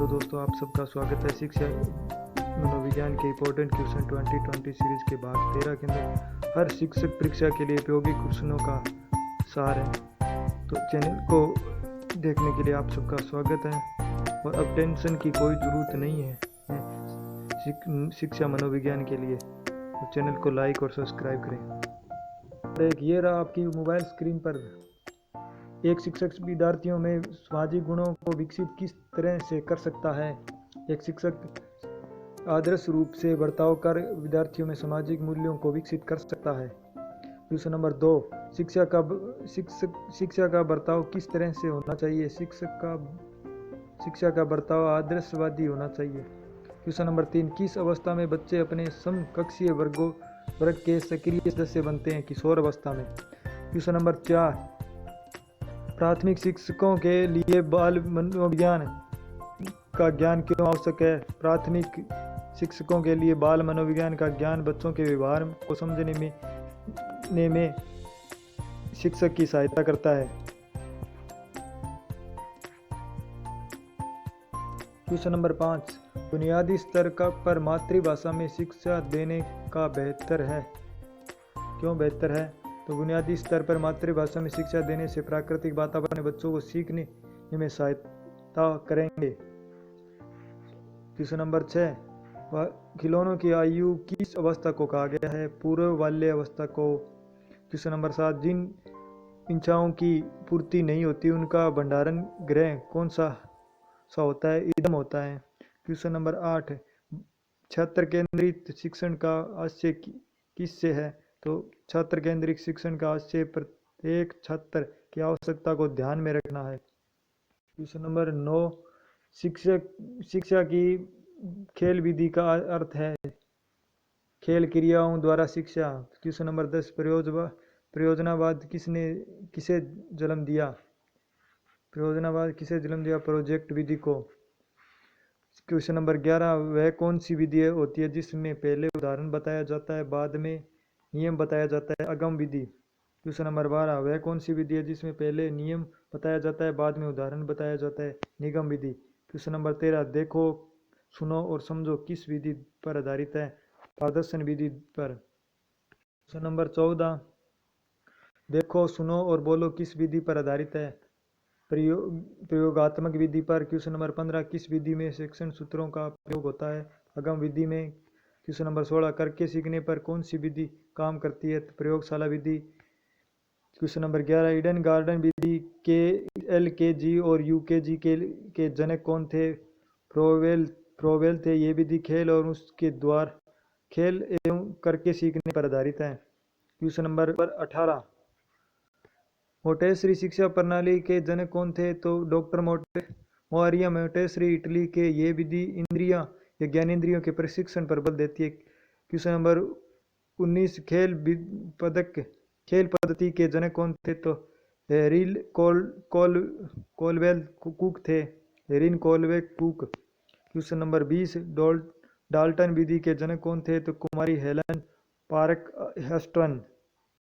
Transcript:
तो दोस्तों आप सबका स्वागत है शिक्षा मनोविज्ञान के इम्पोर्टेंट क्वेश्चन 2020 सीरीज के भाग 13 के अंदर हर शिक्षक परीक्षा के लिए उपयोगी क्वेश्चनों का सार है। तो चैनल को देखने के लिए आप सबका स्वागत है और अब टेंशन की कोई ज़रूरत नहीं है शिक्षा मनोविज्ञान के लिए। तो चैनल को लाइक और सब्सक्राइब करें। एक ये रहा आपकी मोबाइल स्क्रीन पर एक शिक्षक विद्यार्थियों में सामाजिक गुणों को विकसित किस तरह से कर सकता है। एक शिक्षक आदर्श रूप से बर्ताव कर विद्यार्थियों में सामाजिक मूल्यों को विकसित कर सकता है। क्वेश्चन नंबर 2, शिक्षा का बर्ताव किस तरह से होना चाहिए। शिक्षा का बर्ताव आदर्शवादी होना चाहिए। क्वेश्चन नंबर 3, किस अवस्था में बच्चे अपने समकक्षीय वर्ग के सक्रिय सदस्य बनते हैं। किशोर अवस्था में। क्वेश्चन नंबर 4, प्राथमिक शिक्षकों के लिए बाल मनोविज्ञान का ज्ञान क्यों आवश्यक है। प्राथमिक शिक्षकों के लिए बाल मनोविज्ञान का ज्ञान बच्चों के व्यवहार को समझने में शिक्षक की सहायता करता है। क्वेश्चन नंबर 5, बुनियादी स्तर पर मातृभाषा में शिक्षा देने का बेहतर है। क्यों बेहतर है। तो बुनियादी स्तर पर मातृभाषा में शिक्षा देने से प्राकृतिक वातावरण में बच्चों को सीखने में सहायता करेंगे। क्वेश्चन नंबर 6, खिलौनों की आयु किस अवस्था को कहा गया है। पूर्व बाल्य अवस्था को। क्वेश्चन नंबर 7, जिन इच्छाओं की पूर्ति नहीं होती उनका भंडारण गृह कौन सा होता है। इदम होता है। क्वेश्चन नंबर 8, छात्र केंद्रित शिक्षण का आशय किससे है। तो छात्र केंद्रित शिक्षण का आशय प्रत्येक छात्र की आवश्यकता को ध्यान में रखना है। क्वेश्चन नंबर 9, शिक्षा की खेल विधि का अर्थ है खेल क्रियाओं द्वारा शिक्षा। क्वेश्चन नंबर 10, प्रयोजनवाद किसे जन्म दिया। प्रोजेक्ट विधि को। क्वेश्चन नंबर 11, वह कौन सी विधि होती है जिसमें पहले उदाहरण बताया जाता है बाद में नियम बताया जाता है। अगम विधि। क्वेश्चन नंबर 12, वह कौन सी विधि है जिसमें पहले नियम बताया जाता है बाद में उदाहरण बताया जाता है। निगम विधि। क्वेश्चन नंबर 13, देखो सुनो और समझो किस विधि पर आधारित है। प्रदर्शन विधि पर। क्वेश्चन नंबर 14, देखो सुनो और बोलो किस विधि पर आधारित है। प्रयोगात्मक विधि पर। क्वेश्चन नंबर 15, किस विधि में शिक्षण सूत्रों का प्रयोग होता है। अगम विधि में। क्वेश्चन नंबर 16, करके सीखने पर कौन सी विधि काम करती है। प्रयोगशाला विधि। क्वेश्चन नंबर 11, ईडन गार्डन विधि के LKG और UKG के जनक कौन थे। प्रोवेल थे। ये विधि खेल और उसके द्वार खेल एवं करके सीखने पर आधारित है। क्वेश्चन नंबर 18, मोटेसरी शिक्षा प्रणाली के जनक कौन थे। तो डॉक्टर मोआरिया मोटेसरी इटली के। ये विधि इंद्रियां या ज्ञानेंद्रियों के प्रशिक्षण पर बल देती है। क्वेश्चन नंबर 19, खेल पद्धति के जनक कौन थे। तो हेरिल कोलवेल कुक थे। Herrin Colway Cook. Question number 20, Dalton विधि के जनक कौन थे। तो कुमारी हेलन पार्क हस्टन।